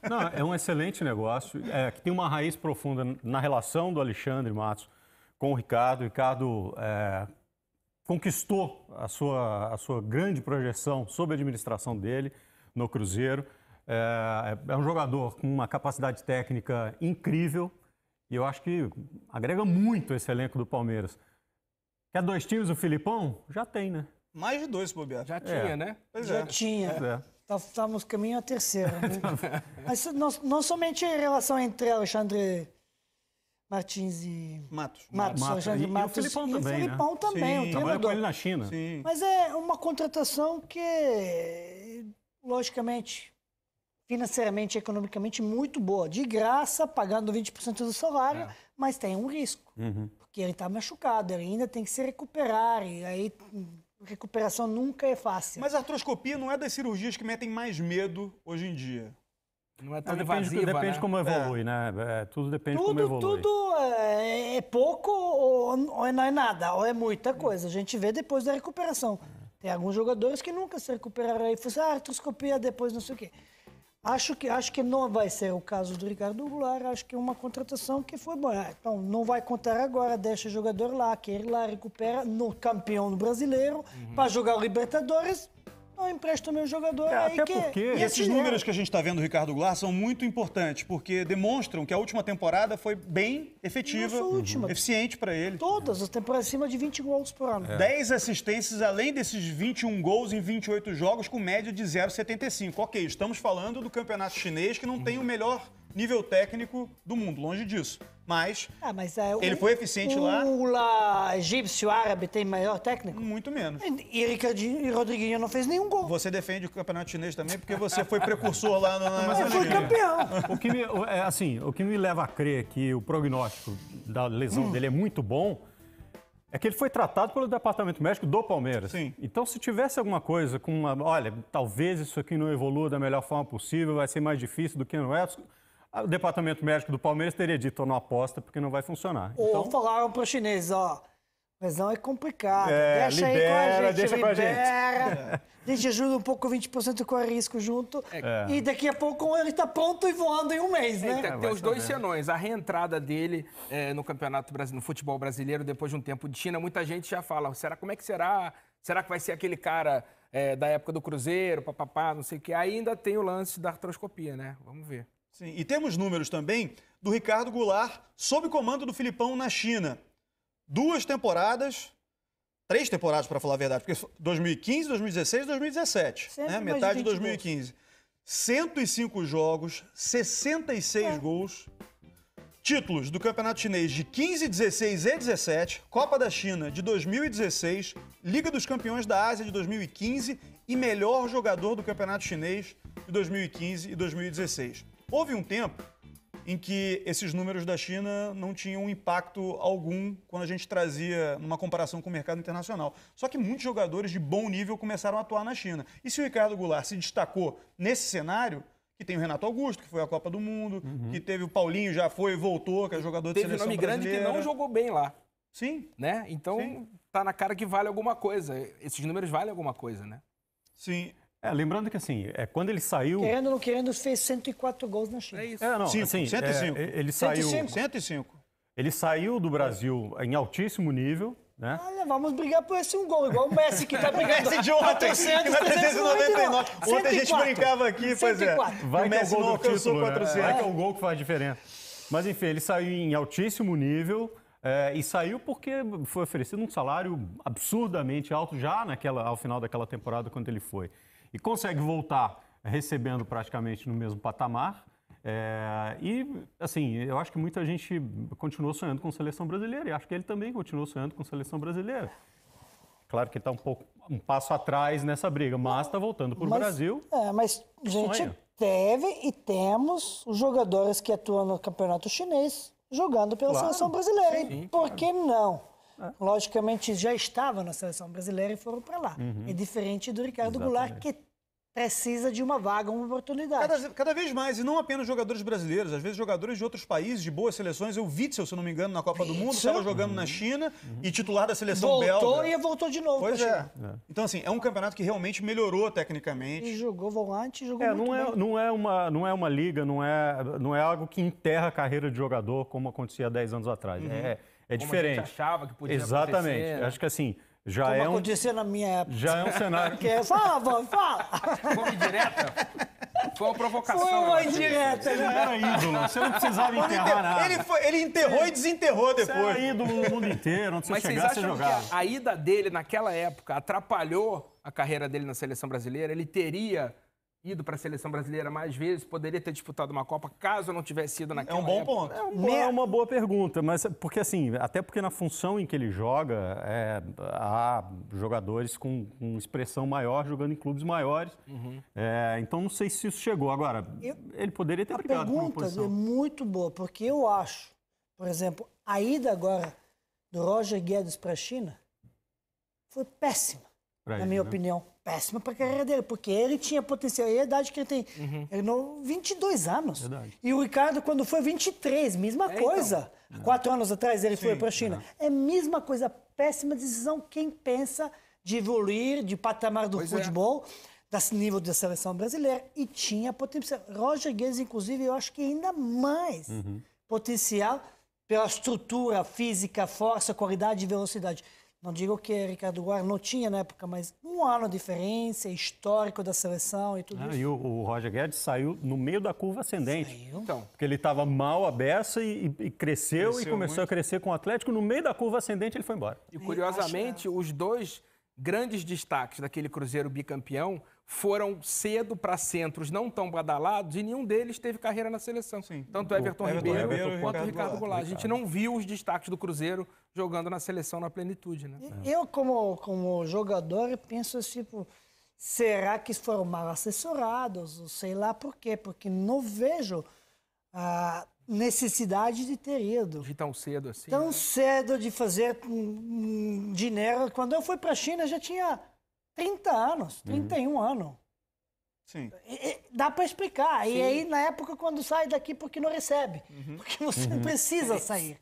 Não, é um excelente negócio, que tem uma raiz profunda na relação do Alexandre Matos com o Ricardo. O Ricardo conquistou a sua grande projeção sob a administração dele no Cruzeiro. É um jogador com uma capacidade técnica incrível e eu acho que agrega muito esse elenco do Palmeiras. Quer 2 times o Filipão? Já tem, né? Mais de 2, se bobear. Já tinha, né? Pois Já tinha. Estamos caminho à terceira. Né? Mas não somente em relação entre Alexandre Martins e Matos. Alexandre Matos. E o Filipão também, o Filipão também, o Trabalha treinador. com ele na China. Sim. Mas é uma contratação que, logicamente, financeiramente e economicamente muito boa. De graça, pagando 20% do salário, mas tem um risco. Porque ele está machucado, ele ainda tem que se recuperar, e aí recuperação nunca é fácil. Mas a artroscopia não é das cirurgias que metem mais medo hoje em dia. Não é tão Depende invasiva, de né? como evolui, né? Tudo depende de como evolui. Tudo é pouco ou não é nada, ou é muita coisa. A gente vê depois da recuperação. Tem alguns jogadores que nunca se recuperaram aí, falam, artroscopia depois não sei o quê. Acho que não vai ser o caso do Ricardo Goulart, acho que é uma contratação que foi boa. Então, não vai contar agora, deixa o jogador lá, que ele lá recupera no campeão brasileiro, para jogar o Libertadores, não empresta o meu jogador aí até que... porque E esses números que a gente está vendo do Ricardo Goulart são muito importantes, porque demonstram que a última temporada foi bem efetiva, Nossa, última. eficiente para ele. Todas as temporadas acima de 20 gols por ano. 10 assistências, além desses 21 gols em 28 jogos, com média de 0,75. Ok, estamos falando do campeonato chinês, que não tem o melhor nível técnico do mundo, longe disso. Mas ele foi eficiente lá. O lá egípcio, árabe, tem maior técnico? Muito menos. E Ricardinho e Rodriguinho não fez nenhum gol. Você defende o campeonato chinês também, porque você foi precursor lá na... Ele foi campeão. O que me leva a crer que o prognóstico da lesão dele é muito bom é que ele foi tratado pelo departamento médico do Palmeiras. Sim. Então, se tivesse alguma coisa com olha, talvez isso aqui não evolua da melhor forma possível, vai ser mais difícil do que não é, o departamento médico do Palmeiras teria dito, não aposta, porque não vai funcionar. Ou falaram para os chineses, lesão é complicado, deixa libera, aí deixa com a gente. libera, a gente ajuda um pouco 20% com o risco junto, e daqui a pouco ele está pronto e voando em um mês, né? Tem os dois senões. A reentrada dele no Campeonato Brasileiro, no futebol brasileiro, depois de um tempo de China, muita gente já fala, como é que será? Será que vai ser aquele cara da época do Cruzeiro, papapá, não sei o quê? Ainda tem o lance da artroscopia, né? Vamos ver. Sim, e temos números também do Ricardo Goulart sob comando do Filipão na China. 3 temporadas para falar a verdade, porque 2015, 2016 e 2017, né? Metade de 2015. 105 jogos, 66 gols, títulos do Campeonato Chinês de 15, 16 e 17, Copa da China de 2016, Liga dos Campeões da Ásia de 2015 e melhor jogador do Campeonato Chinês de 2015 e 2016. Houve um tempo em que esses números da China não tinham impacto algum quando a gente trazia numa comparação com o mercado internacional. Só que muitos jogadores de bom nível começaram a atuar na China. E se o Ricardo Goulart se destacou nesse cenário, que tem o Renato Augusto, que foi à Copa do Mundo, que teve o Paulinho, já foi e voltou, que é jogador de seleção brasileira. Teve nome grande que não jogou bem lá. Sim. Né? Então, tá na cara que vale alguma coisa. Esses números valem alguma coisa, né? Sim. Lembrando que, assim, quando ele saiu... Querendo ou não querendo, fez 104 gols na China. É isso. Não, Sim, assim, 105. Ele saiu... 105. Ele saiu do Brasil em altíssimo nível, né? Olha, vamos brigar por esse um gol, igual o Messi que tá brigando. Esse de ontem, 400, 399. Ontem a gente 104. brincava aqui, pois 104. Vai o que é o Messi gol não do alcançou título, 400. Vai que é o gol que faz diferença. Mas, enfim, ele saiu em altíssimo nível e saiu porque foi oferecido um salário absurdamente alto já ao final daquela temporada quando ele foi. E consegue voltar recebendo praticamente no mesmo patamar. E, assim, eu acho que muita gente continuou sonhando com a seleção brasileira e acho que ele também continuou sonhando com a seleção brasileira. Claro que ele está um passo atrás nessa briga, mas está voltando para o Brasil. Mas a gente teve e temos os jogadores que atuam no campeonato chinês jogando pela seleção brasileira. Sim, por que não? Logicamente, já estava na seleção brasileira e foram para lá. É diferente do Ricardo Goulart, que precisa de uma vaga, uma oportunidade. Cada vez mais, e não apenas jogadores brasileiros, às vezes jogadores de outros países, de boas seleções. O Witzel, se eu não me engano, na Copa do Mundo, estava jogando na China e titular da seleção belga. Voltou de novo. Pois é. Então, assim, é um campeonato que realmente melhorou tecnicamente. E jogou volante, jogou muito bem. Não é uma liga, não é algo que enterra a carreira de jogador como acontecia 10 anos atrás. É diferente. Como a gente achava que podia Exatamente. acontecer. Acho que assim, já Como é um... acontecia na minha época. Já é um cenário... Fala, Vó, fala! Foi direta? Foi uma provocação. Foi uma eu acho. indireta, Você né? era ídolo, você não precisava enterrar nada. Ele enterrou e desenterrou Você depois. era ídolo no mundo inteiro, onde você Mas vocês chegasse, você acham jogava. que a ida dele naquela época atrapalhou a carreira dele na seleção brasileira? Ele teria ido para a seleção brasileira mais vezes, poderia ter disputado uma Copa caso não tivesse ido É naquela um bom época? ponto. É uma boa pergunta, mas porque assim, até porque na função em que ele joga, há jogadores com expressão maior jogando em clubes maiores. Então não sei se isso chegou. Agora, ele poderia ter A brigado por uma pergunta é posição. muito boa, porque eu acho, por exemplo, a ida agora do Roger Guedes para a China foi péssima, Pra na ele, minha né? opinião. Péssima para a carreira dele, porque ele tinha potencial. E a idade que ele tem, ele não, 22 anos. Verdade. E o Ricardo, quando foi 23, mesma coisa. 4 anos atrás ele foi para a China. É a mesma coisa, péssima decisão. Quem pensa de evoluir de patamar do futebol, desse nível da seleção brasileira, e tinha potencial. Roger Guedes, inclusive, eu acho que ainda mais potencial pela estrutura física, força, qualidade e velocidade. Não digo que Ricardo Goulart não tinha na época, mas um ano de diferença, histórico da seleção e tudo isso. E o Roger Guedes saiu no meio da curva ascendente. Então, Porque ele estava mal à beça e cresceu e começou muito. a crescer com o Atlético. No meio da curva ascendente ele foi embora. e curiosamente, os dois grandes destaques daquele Cruzeiro bicampeão foram cedo para centros não tão badalados e nenhum deles teve carreira na seleção. Tanto Everton Ribeiro quanto o Ricardo Goulart. A gente não viu os destaques do Cruzeiro jogando na seleção na plenitude, né? Eu, como jogador, eu penso assim, tipo, será que foram mal assessorados? Ou sei lá por quê. Porque não vejo a necessidade de ter ido De tão cedo assim. tão né? cedo de fazer dinheiro. Quando eu fui para a China, já tinha 30 anos, 31 anos. Sim. Dá para explicar. E aí, na época, quando sai daqui, porque não recebe. Porque você não precisa sair.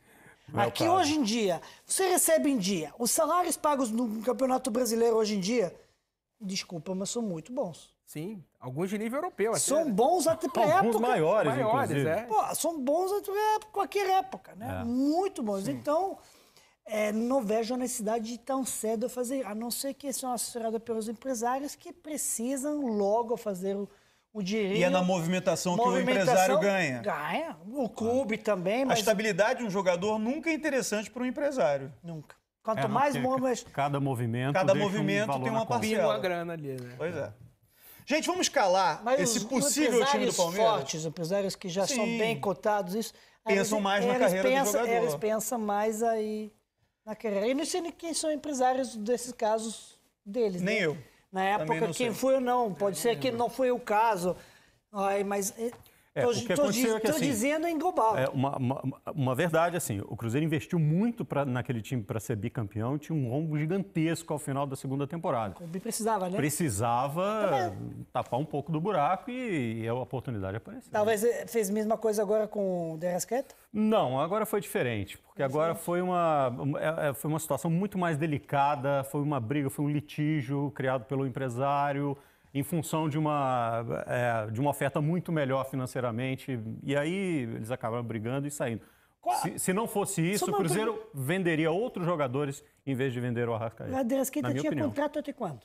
Não é o Aqui, caso. hoje em dia, você recebe em dia. Os salários pagos no Campeonato Brasileiro, hoje em dia, desculpa, mas são muito bons. Sim, alguns de nível europeu até. São bons até para Alguns época. maiores, maiores, inclusive. é. Pô, são bons até para qualquer época, né? Muito bons. Então, não vejo a necessidade de tão cedo fazer, a não ser que são assessorados pelos empresários que precisam logo fazer o dinheiro. E é na movimentação que o empresário ganha. Ganha. O clube também, A mas estabilidade de um jogador nunca é interessante para um empresário. nunca. Quanto Não, mais porque bom, mais... Cada movimento Cada deixa movimento valor tem na uma conta. parcela. Pinga uma grana ali, né? Pois é. Gente, vamos escalar Mas esse os possível time do empresários Palmeiras? fortes, empresários que já são Sim. bem cotados, isso... Pensam eles- mais na eles carreira do pensam- jogador. Eles pensam mais aí na carreira. E não sei nem quem são empresários desses casos deles, Nem né? eu. Na Também época, não quem sei. foi ou não. Pode ser que não foi o caso. Ai, mas... o que aconteceu é que, assim, dizendo em global. É uma verdade, assim, o Cruzeiro investiu muito naquele time para ser bicampeão e tinha um rombo gigantesco ao final da segunda temporada. O precisava, né? Precisava tapar um pouco do buraco e a oportunidade apareceu. Talvez fez a mesma coisa agora com o De Arrascaeta. Não, agora foi diferente, porque agora foi uma situação muito mais delicada, foi uma briga, foi um litígio criado pelo empresário em função de uma oferta muito melhor financeiramente, e aí eles acabaram brigando e saindo. Se não fosse isso, Só o uma Cruzeiro venderia outros jogadores em vez de vender o Arrascaeta. O De Arrascaeta na minha tinha opinião. contrato até quando?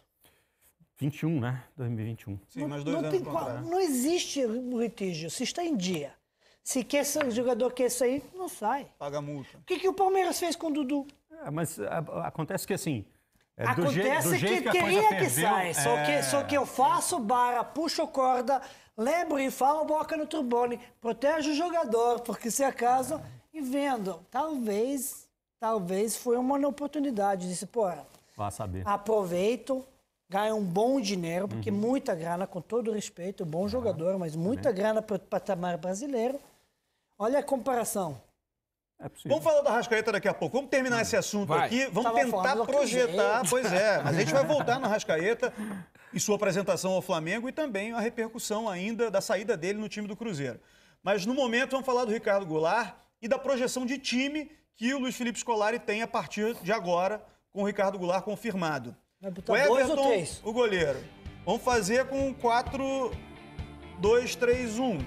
21, né? 2021. Sim, mais 2 Não, anos tem de contrato. não existe litígio. Se está em dia. Se quer ser jogador quer sair, não sai. Paga multa. O que o Palmeiras fez com o Dudu? Mas acontece que assim... do Acontece jeito que a coisa queria que ferveu, saia. Só que eu faço barra, puxo corda, lembro e falo boca no trombone, protege o jogador, porque se acaso, e vendo. Talvez foi uma oportunidade. Disse, pô, Vá saber. aproveito, ganho um bom dinheiro, porque muita grana, com todo respeito, bom jogador, mas muita grana para o patamar brasileiro. Olha a comparação. É possível. Vamos falar da Arrascaeta daqui a pouco. Vamos terminar esse assunto Vai. aqui. Vamos Tava tentar falando do projetar. Cruzeiro. Pois é, mas a gente vai voltar no Arrascaeta. em sua apresentação ao Flamengo e também a repercussão ainda da saída dele no time do Cruzeiro. Mas no momento vamos falar do Ricardo Goulart e da projeção de time que o Luiz Felipe Scolari tem a partir de agora com o Ricardo Goulart confirmado. Vai botar O 2 ou Everton, 3? o goleiro. Vamos fazer com 4-2-3-1.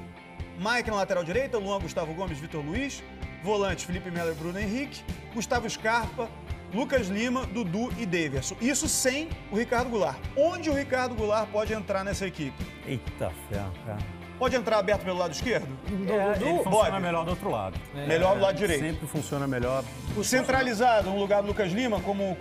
Mike na lateral direita, Luan, Gustavo Gomes, Vitor Luiz. Volante, Felipe Melo e Bruno Henrique. Gustavo Scarpa, Lucas Lima, Dudu e Daverson. Isso sem o Ricardo Goulart. Onde o Ricardo Goulart pode entrar nessa equipe? Eita ferro, cara. Pode entrar aberto pelo lado esquerdo? Ele funciona melhor do outro lado. Melhor do lado direito. Sempre funciona melhor. Centralizado no lugar do Lucas Lima, como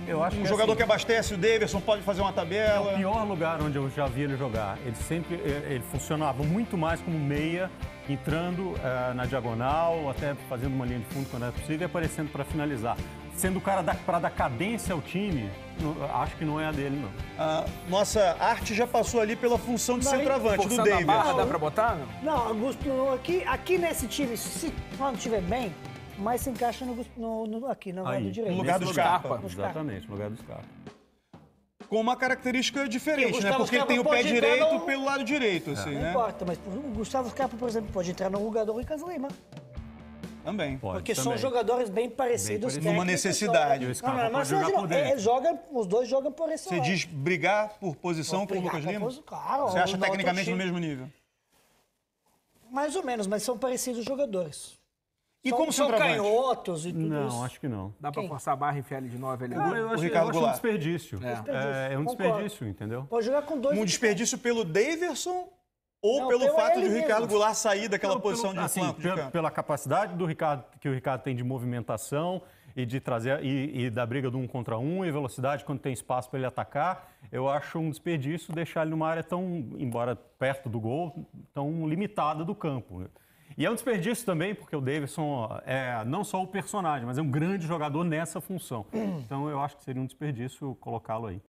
Eu acho um que jogador assim, que abastece o Daverson, pode fazer uma É tabela. o pior lugar onde eu já vi ele jogar. Ele funcionava muito mais como meia, entrando na diagonal, até fazendo uma linha de fundo quando era possível e aparecendo para finalizar. Sendo o cara para dar cadência ao time, acho que não é a dele, não. A nossa arte já passou ali pela função de Não, centroavante, do Forçando a barra, Daverson. dá pra botar? Não? Não, Augusto, aqui nesse time, se quando estiver bem, mais se encaixa aqui, no lado direito. no lugar do Nesse Scarpa. Exatamente, no lugar do Scarpa. Com uma característica diferente, Porque o né? Gustavo Porque ele Scarpa tem o pé pode entrar direito no- pelo lado direito, assim, Não né? importa, mas o Gustavo Scarpa, por exemplo, pode entrar no lugar do Lucas Lima. Também. Pode Porque também. são jogadores bem parecidos. Bem parecidos. Numa técnicos, necessidade. E o Não, Scarpa não, pode mas jogar por dentro. os dois jogam por esse Você lado. diz brigar por posição com o Brigar Lucas por Lima? posição, claro, Você acha no outro tecnicamente no time. mesmo nível? Mais ou menos, mas são parecidos os jogadores. E São- como são centroavante? canhotos e tudo Não, isso. acho que não. Dá pra Quem? forçar a barra e enfiar ele de 9 ali? Eu acho, Ricardo eu acho um Goulart. desperdício. É um Concordo. desperdício, entendeu? Pode jogar com dois. Um desperdício pelo Daverson ou Não, pelo pelo fato de ele o Ricardo mesmo. Goulart sair daquela Não, posição de assim, flanco de campo? pela capacidade do Ricardo, que o Ricardo tem de movimentação e de trazer e da briga do 1 contra 1 e velocidade quando tem espaço para ele atacar, eu acho um desperdício deixar ele numa área tão, embora perto do gol, tão limitada do campo. E é um desperdício também porque o Daverson é não só o personagem, mas é um grande jogador nessa função. Então eu acho que seria um desperdício colocá-lo aí.